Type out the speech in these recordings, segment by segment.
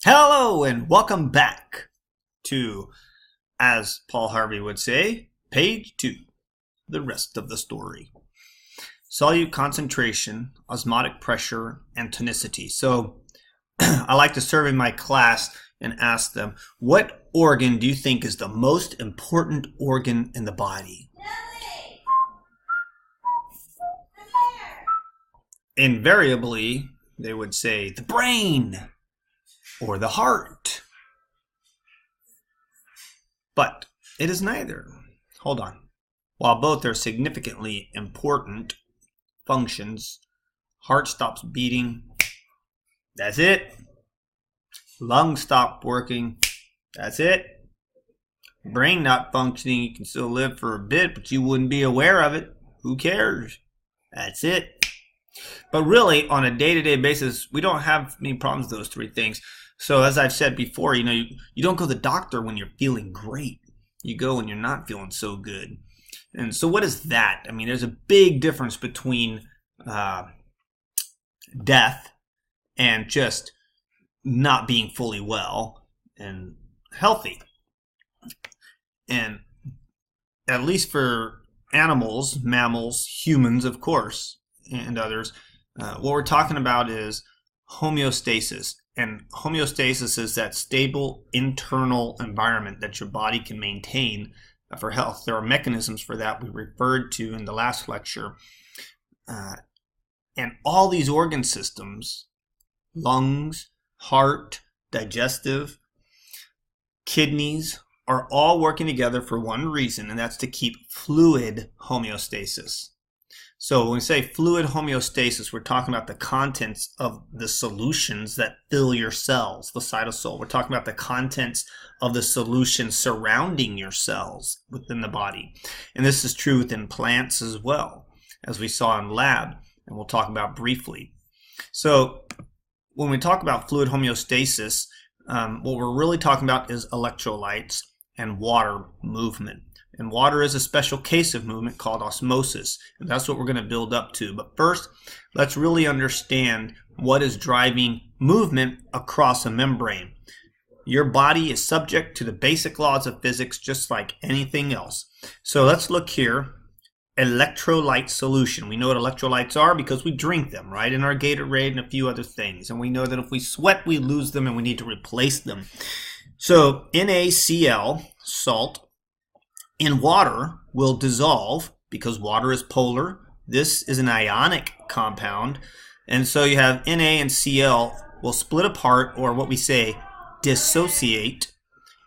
Hello and welcome back to, as Paul Harvey would say, page 2, the rest of the story. Solute concentration, osmotic pressure, and tonicity. So I like to survey my class and ask them, what organ do you think is the most important organ in the body? Invariably, they would say the brain or the heart. But it is neither. Hold on. While both are significantly important functions, heart stops beating. That's it. Lungs stop working. That's it. Brain not functioning. You can still live for a bit, but you wouldn't be aware of it. Who cares? That's it. But really, on a day-to-day basis, we don't have any problems with those three things. So as I've said before, you don't go to the doctor when you're feeling great. You go when you're not feeling so good. And so what is that? I mean, there's a big difference between death and just not being fully well and healthy. And at least for animals, mammals, humans, of course, and others, what we're talking about is homeostasis. And homeostasis is that stable internal environment that your body can maintain for health. There are mechanisms for that we referred to in the last lecture. And all these organ systems, lungs, heart, digestive, kidneys, are all working together for one reason, and that's to keep fluid homeostasis. So when we say fluid homeostasis, we're talking about the contents of the solutions that fill your cells, the cytosol. We're talking about the contents of the solution surrounding your cells within the body. And this is true within plants as well, as we saw in lab, and we'll talk about briefly. So when we talk about fluid homeostasis, what we're really talking about is electrolytes and water movement. And water is a special case of movement called osmosis. And that's what we're going to build up to. But first, let's really understand what is driving movement across a membrane. Your body is subject to the basic laws of physics just like anything else. So let's look here. Electrolyte solution. We know what electrolytes are because we drink them, right? In our Gatorade and a few other things. And we know that if we sweat, we lose them and we need to replace them. So NaCl, salt, in water will dissolve because water is polar. This is an ionic compound. And so you have Na and Cl will split apart, or what we say dissociate,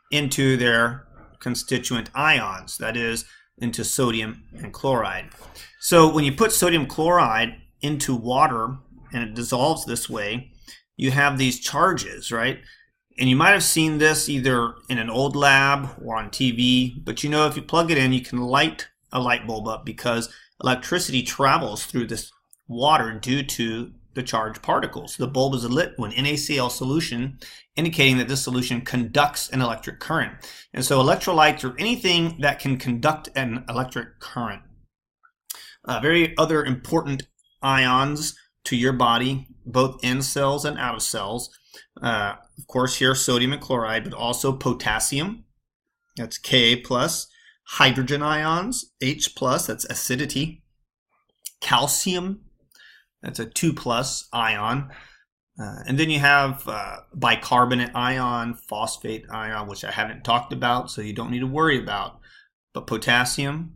into their constituent ions. That is, into sodium and chloride. So when you put sodium chloride into water and it dissolves this way, you have these charges, right? And you might have seen this either in an old lab or on TV, but if you plug it in, you can light a light bulb up because electricity travels through this water due to the charged particles. The bulb is lit when NaCl solution, indicating that this solution conducts an electric current. And so electrolytes are anything that can conduct an electric current. Very other important ions to your body, both in cells and out of cells. Of course, here sodium and chloride, but also potassium, that's Ka+, hydrogen ions, H+, that's acidity, calcium, that's a 2+ ion, and then you have bicarbonate ion, phosphate ion, which I haven't talked about, so you don't need to worry about, but potassium,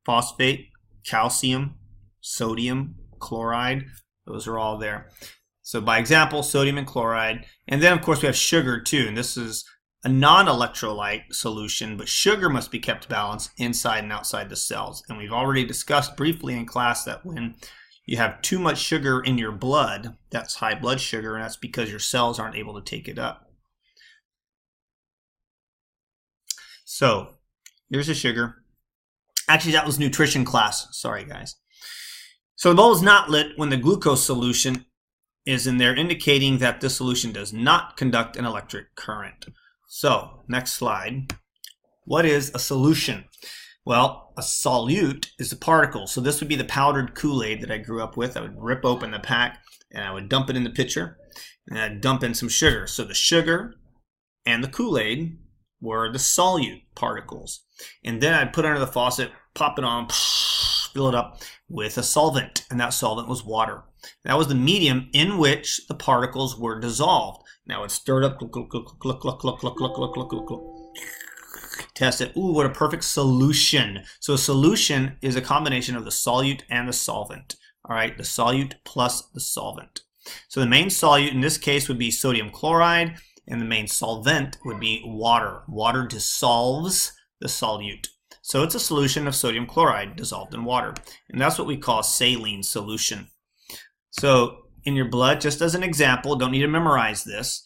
phosphate, calcium, sodium, chloride, those are all there. So by example, sodium and chloride. And then, of course, we have sugar, too. And this is a non-electrolyte solution, but sugar must be kept balanced inside and outside the cells. And we've already discussed briefly in class that when you have too much sugar in your blood, that's high blood sugar, and that's because your cells aren't able to take it up. So here's the sugar. Actually, that was nutrition class. Sorry, guys. So the bulb is not lit when the glucose solution is in there, indicating that this solution does not conduct an electric current. So, next slide. What is a solution? Well, a solute is a particle. So this would be the powdered Kool-Aid that I grew up with. I would rip open the pack and I would dump it in the pitcher. and I'd dump in some sugar. So the sugar and the Kool-Aid were the solute particles. And then I'd put it under the faucet, pop it on, fill it up with a solvent, and that solvent was water. That was the medium in which the particles were dissolved. Now it's stirred up, test it. Ooh, what a perfect solution. So a solution is a combination of the solute and the solvent. All right, the solute plus the solvent. So the main solute in this case would be sodium chloride, and the main solvent would be water. Water dissolves the solute. So it's a solution of sodium chloride dissolved in water. And that's what we call saline solution. So in your blood, just as an example, don't need to memorize this,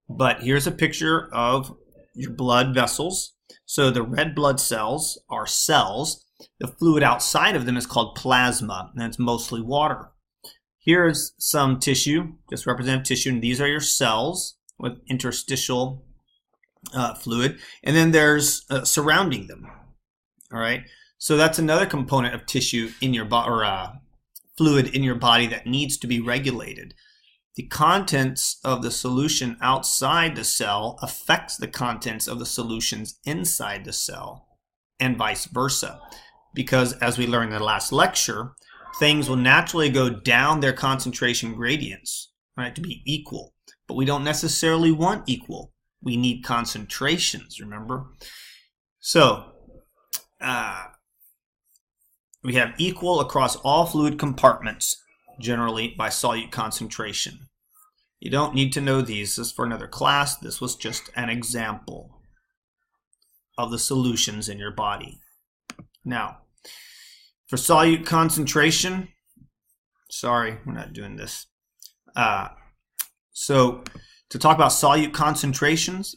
but here's a picture of your blood vessels. So the red blood cells are cells. The fluid outside of them is called plasma, and it's mostly water. Here's some tissue, just representative tissue, and these are your cells with interstitial fluid, and then there's surrounding them. All right, so that's another component of tissue in your body, or fluid in your body that needs to be regulated. The contents of the solution outside the cell affects the contents of the solutions inside the cell, and vice versa. Because as we learned in the last lecture, things will naturally go down their concentration gradients, right, to be equal. But we don't necessarily want equal. We need concentrations, remember? So, we have equal across all fluid compartments, generally by solute concentration. You don't need to know these. This is for another class. This was just an example of the solutions in your body. Now, for solute concentration, sorry, we're not doing this. So to talk about solute concentrations,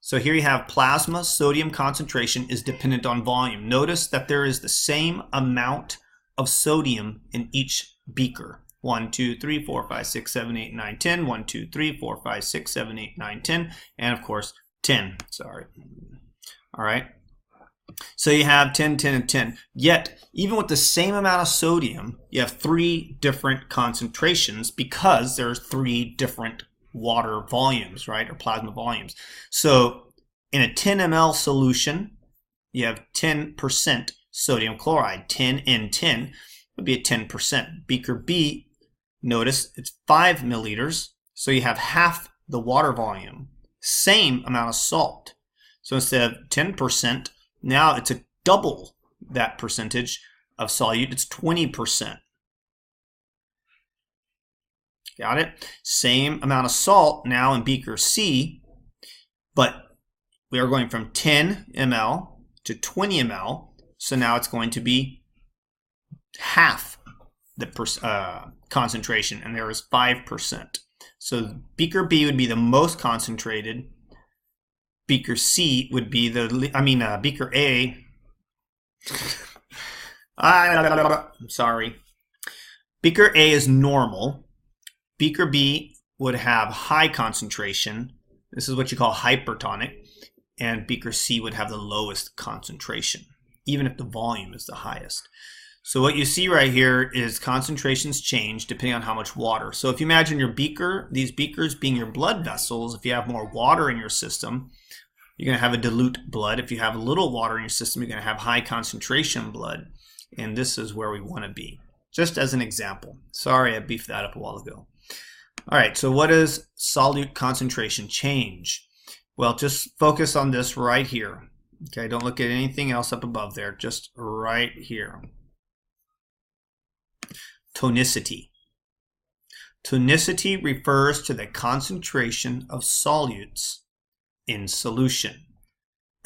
so here you have plasma sodium concentration is dependent on volume. Notice that there is the same amount of sodium in each beaker. 1, 2, 3, 4, 5, 6, 7, 8, 9, 10. 1, 2, 3, 4, 5, 6, 7, 8, 9, 10. And of course, 10. Sorry. All right. So you have 10, 10, and 10. Yet, even with the same amount of sodium, you have 3 different concentrations because there's 3 different water volumes, right, or plasma volumes. So in a 10 ml solution, you have 10% sodium chloride. 10 in 10 would be a 10%. Beaker B, notice it's 5 milliliters, so you have half the water volume. Same amount of salt. So instead of 10%, now it's a double that percentage of solute. It's 20%. Got it? Same amount of salt now in beaker C, but we are going from 10 ml to 20 ml. So now it's going to be half the concentration, and there is 5%. So beaker B would be the most concentrated. Beaker C would be the, beaker A. I'm sorry. Beaker A is normal. Beaker B would have high concentration. This is what you call hypertonic. And beaker C would have the lowest concentration, even if the volume is the highest. So what you see right here is concentrations change depending on how much water. So if you imagine your beaker, these beakers being your blood vessels, if you have more water in your system, you're going to have a dilute blood. If you have a little water in your system, you're going to have high concentration blood. And this is where we want to be. Just as an example. Sorry, I beefed that up a while ago. All right, so what is solute concentration change? Well, just focus on this right here. Okay, don't look at anything else up above there, just right here. Tonicity. Tonicity refers to the concentration of solutes in solution,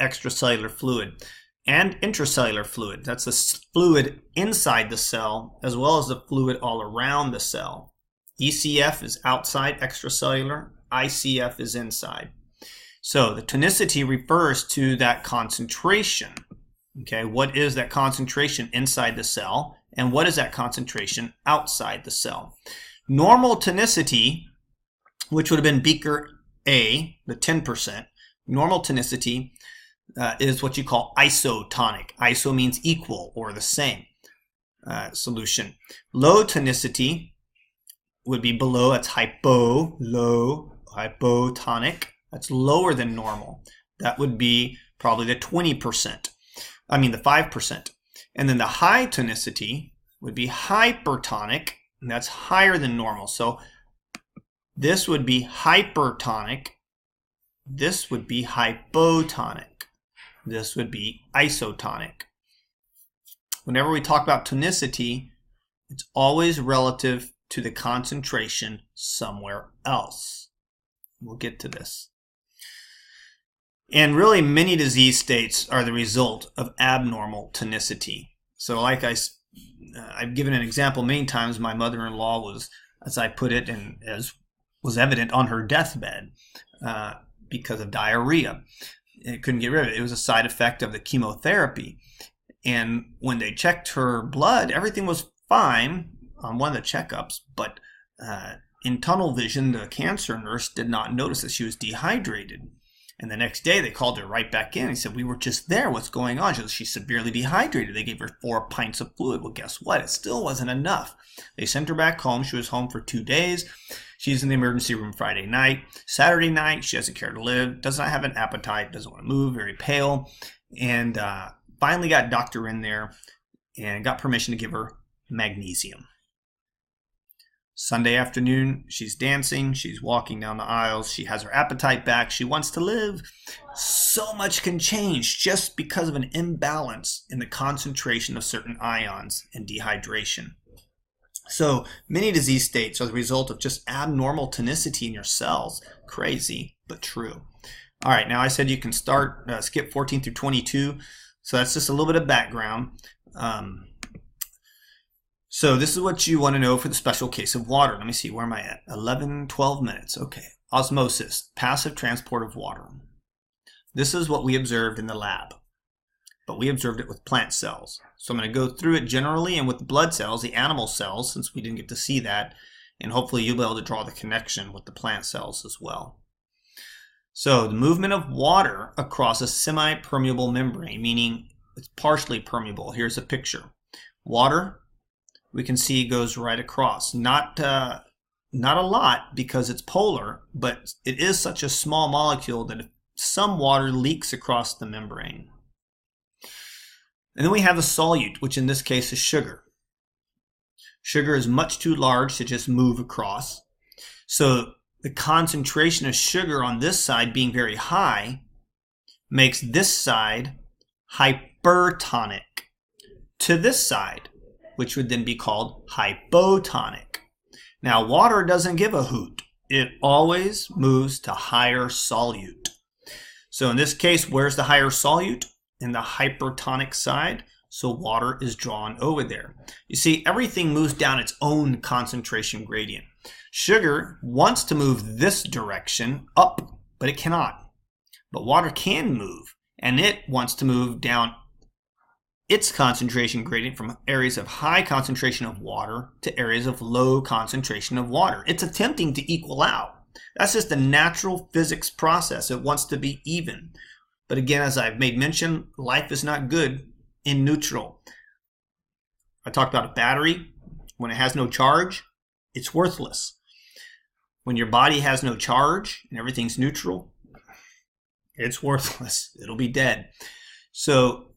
extracellular fluid, and intracellular fluid. That's the fluid inside the cell as well as the fluid all around the cell. ECF is outside extracellular, ICF is inside. So the tonicity refers to that concentration. Okay, what is that concentration inside the cell, and what is that concentration outside the cell? Normal tonicity, which would have been beaker A, the 10%, normal tonicity is what you call isotonic. Iso means equal or the same solution. Low tonicity would be below. That's low, hypotonic. That's lower than normal. That would be probably the 20%. I mean the 5%. And then the high tonicity would be hypertonic, and that's higher than normal. So this would be hypertonic. This would be hypotonic. This would be isotonic. Whenever we talk about tonicity, it's always relative to the concentration somewhere else. We'll get to this. And really, many disease states are the result of abnormal tonicity. So like I've given an example many times. My mother-in-law was, as I put it, and as was evident on her deathbed, because of diarrhea. It couldn't get rid of it. It was a side effect of the chemotherapy. And when they checked her blood, everything was fine on one of the checkups, but in tunnel vision, the cancer nurse did not notice that she was dehydrated. And the next day, they called her right back in and said, "We were just there. What's going on?" She said, "She's severely dehydrated." They gave her 4 pints of fluid. Well, guess what? It still wasn't enough. They sent her back home. She was home for 2 days. She's in the emergency room Friday night. Saturday night, she doesn't care to live, does not have an appetite, doesn't want to move, very pale. And finally got a doctor in there and got permission to give her magnesium. Sunday afternoon, she's dancing, she's walking down the aisles, she has her appetite back, she wants to live. So much can change just because of an imbalance in the concentration of certain ions and dehydration. So many disease states are the result of just abnormal tonicity in your cells. Crazy, but true. All right, now I said you can skip 14 through 22. So that's just a little bit of background. So this is what you want to know for the special case of water. Let me see, where am I at? 12 minutes. Okay. Osmosis, passive transport of water. This is what we observed in the lab, but we observed it with plant cells. So I'm going to go through it generally and with the blood cells, the animal cells, since we didn't get to see that, and hopefully you'll be able to draw the connection with the plant cells as well. So the movement of water across a semi-permeable membrane, meaning it's partially permeable. Here's a picture. Water, we can see, goes right across. Not a lot because it's polar, but it is such a small molecule that if some water leaks across the membrane. And then we have the solute, which in this case is sugar. Sugar is much too large to just move across. So the concentration of sugar on this side being very high makes this side hypertonic to this side, which would then be called hypotonic. Now, water doesn't give a hoot. It always moves to higher solute. So in this case, where's the higher solute? In the hypertonic side. So water is drawn over there. You see, everything moves down its own concentration gradient. Sugar wants to move this direction up, but it cannot. But water can move, and it wants to move down its concentration gradient from areas of high concentration of water to areas of low concentration of water. It's attempting to equal out. That's just a natural physics process. It wants to be even. But again, as I've made mention, life is not good in neutral. I talked about a battery. When it has no charge, it's worthless. When your body has no charge and everything's neutral, it's worthless. It'll be dead. So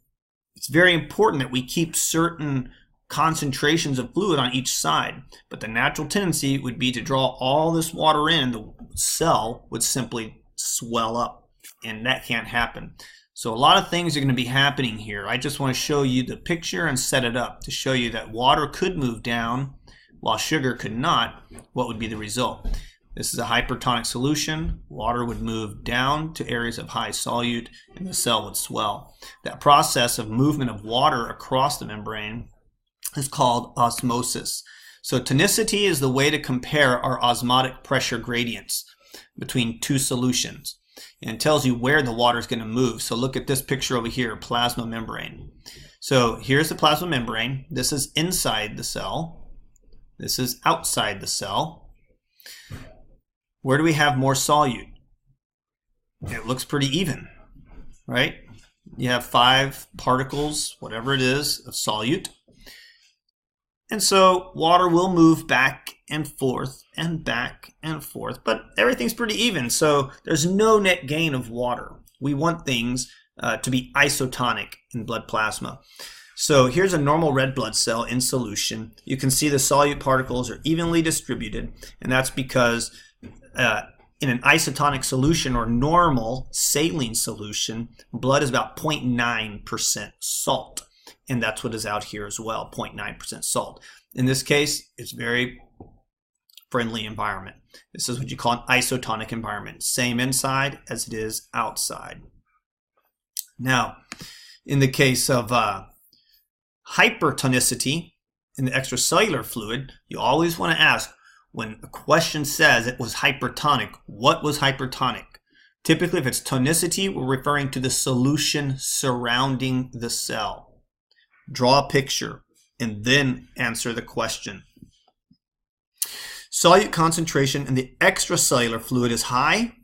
it's very important that we keep certain concentrations of fluid on each side. But the natural tendency would be to draw all this water in. The cell would simply swell up, and that can't happen. So a lot of things are going to be happening here. I just want to show you the picture and set it up to show you that water could move down while sugar could not. What would be the result? This is a hypertonic solution. Water would move down to areas of high solute and the cell would swell. That process of movement of water across the membrane is called osmosis. So tonicity is the way to compare our osmotic pressure gradients between two solutions. And it tells you where the water is going to move. So look at this picture over here, plasma membrane. So here's the plasma membrane. This is inside the cell. This is outside the cell. Where do we have more solute? It looks pretty even, right? You have 5 particles, whatever it is, of solute. And so water will move back and forth and back and forth, but everything's pretty even. So there's no net gain of water. We want things to be isotonic in blood plasma. So here's a normal red blood cell in solution. You can see the solute particles are evenly distributed, and that's because in an isotonic solution or normal saline solution, blood is about 0.9% salt. And that's what is out here as well, 0.9% salt. In this case, it's very friendly environment. This is what you call an isotonic environment. Same inside as it is outside. Now, in the case of hypertonicity in the extracellular fluid, you always want to ask, when a question says it was hypertonic, what was hypertonic? Typically, if it's tonicity, we're referring to the solution surrounding the cell. Draw a picture and then answer the question. Solute concentration in the extracellular fluid is high.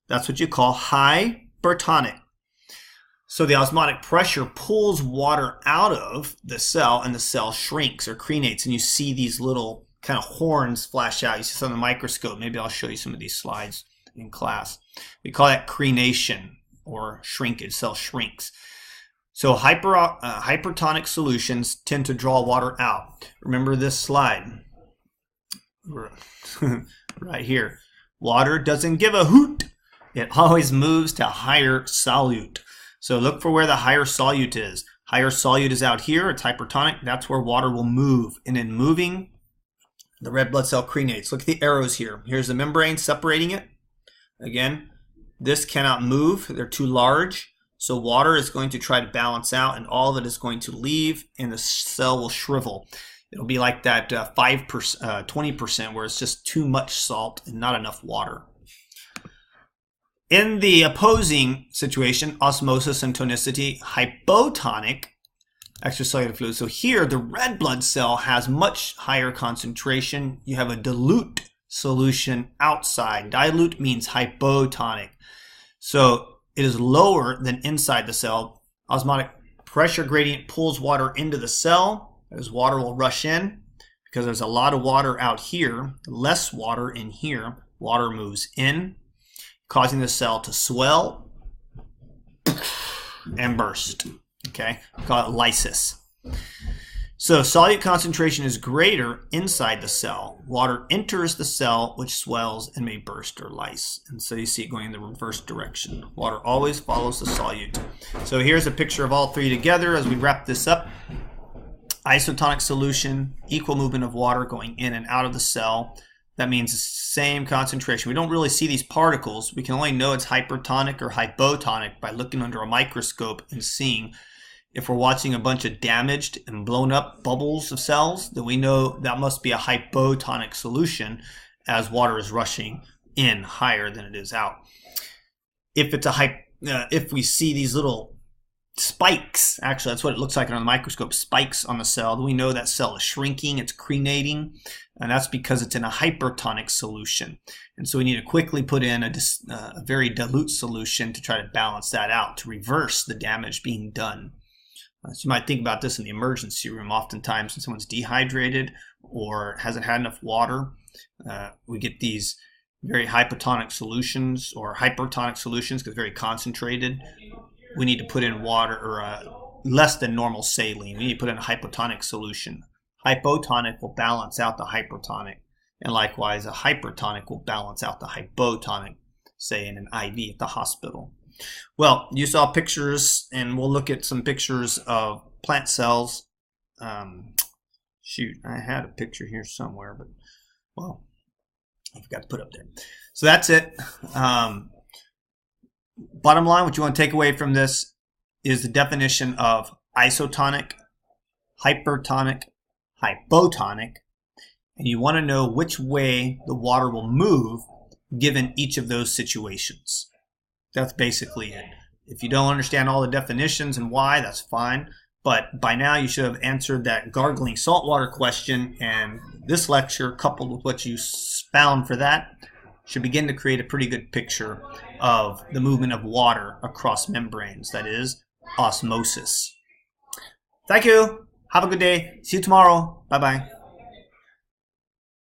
That's what you call hypertonic. So the osmotic pressure pulls water out of the cell and the cell shrinks or crenates, and you see these little kind of horns flash out. You see some on the microscope. Maybe I'll show you some of these slides in class. We call that crenation or shrinkage. Cell shrinks. So hypertonic solutions tend to draw water out. Remember this slide right here. Water doesn't give a hoot. It always moves to higher solute. So look for where the higher solute is. Higher solute is out here. It's hypertonic. That's where water will move. And in moving, the red blood cell crenates. Look at the arrows here. Here's the membrane separating it. Again, this cannot move. They're too large. So water is going to try to balance out, and all of it is going to leave, and the cell will shrivel. It'll be like that 20% where it's just too much salt and not enough water. In the opposing situation, osmosis and tonicity, hypotonic extracellular fluid. So here, the red blood cell has much higher concentration. You have a dilute solution outside. Dilute means hypotonic. So it is lower than inside the cell. Osmotic pressure gradient pulls water into the cell. As water will rush in, because there's a lot of water out here, less water in here. Water moves in, causing the cell to swell and burst. Okay, we call it lysis. So solute concentration is greater inside the cell. Water enters the cell, which swells and may burst or lyse. And so you see it going in the reverse direction. Water always follows the solute. So here's a picture of all three together as we wrap this up. Isotonic solution, equal movement of water going in and out of the cell. That means the same concentration. We don't really see these particles. We can only know it's hypertonic or hypotonic by looking under a microscope and seeing. If we're watching a bunch of damaged and blown up bubbles of cells, then we know that must be a hypotonic solution as water is rushing in higher than it is out. If it's if we see these little spikes, actually that's what it looks like on the microscope, spikes on the cell, then we know that cell is shrinking, it's crenating, and that's because it's in a hypertonic solution. And so we need to quickly put in a very dilute solution to try to balance that out, to reverse the damage being done. So you might think about this in the emergency room. Oftentimes when someone's dehydrated or hasn't had enough water, we get these very hypotonic solutions or hypertonic solutions because very concentrated. We need to put in water or less than normal saline. We need to put in a hypotonic solution. Hypotonic will balance out the hypertonic, and likewise a hypertonic will balance out the hypotonic, say in an IV at the hospital. Well, you saw pictures, and we'll look at some pictures of plant cells. Shoot, I had a picture here somewhere, but, well, I forgot to put it up there. So that's it. Bottom line, what you want to take away from this is the definition of isotonic, hypertonic, hypotonic, and you want to know which way the water will move given each of those situations. That's basically it. If you don't understand all the definitions and why, that's fine. But by now you should have answered that gargling saltwater question, and this lecture, coupled with what you found for that, should begin to create a pretty good picture of the movement of water across membranes, that is, osmosis. Thank you. Have a good day. See you tomorrow. Bye-bye.